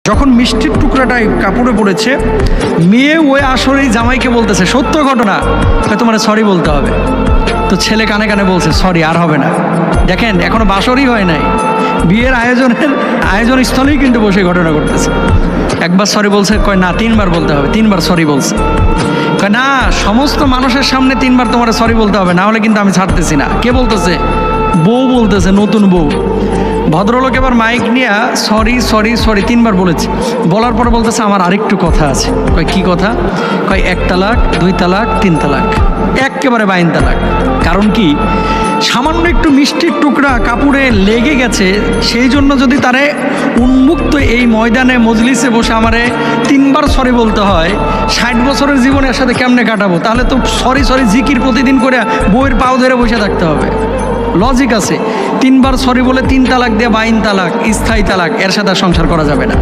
যখন মিষ্টির টুকরাটাই কাপড়ে পড়েছে, মেয়ে ওই আসরেই জামাইকে বলতেছে, সত্য ঘটনা, তোমার সরি বলতে হবে। তো ছেলে কানে কানে বলছে, সরি আর হবে না। দেখেন এখনো বাসরই হয় নাই, বিয়ের আয়োজন স্থলেই কিন্তু বসে ঘটনা করতেছে। একবার সরি বলছে, কয় না 3 বার বলতে হবে। 3 বার সরি বলছে, কয় না সমস্ত মানুষের সামনে 3 বার তোমার সরি বলতে হবে, না হলে কিন্তু আমি ছাড়তেছি না। কে বলতেছে? বউ বলতেছে, নতুন বউ। ভদ্রলোক এবার মাইক নিয়ে সরি সরি সরি 3 বার বলেছে। বলার পরে বলতেছে, আমার আরেকটু কথা আছে। কয় কি কথা? কয় 1 তালাক, 2 তালাক, 3 তালাক, একেবারে 22 তালাক। কারণ কি? সামান্য একটু মিষ্টির টুকরা কাপড়ে লেগে গেছে, সেই জন্য যদি তারে উন্মুক্ত এই ময়দানে মজলিসে বসে আমারে 3 বার সরি বলতে হয়, 60 বছরের জীবনে এর সাথে কেমনে কাটাবো? তাহলে তো সরি সরি জিকির প্রতিদিন করে বউয়ের পাও ধরে বসে থাকতে হবে। লজিক আছে। 3 বার সরি বলে 3 তালাক দিয়ে 22 তালাক, স্থায়ী তালাক, এর সাথে সংসার করা যাবে না।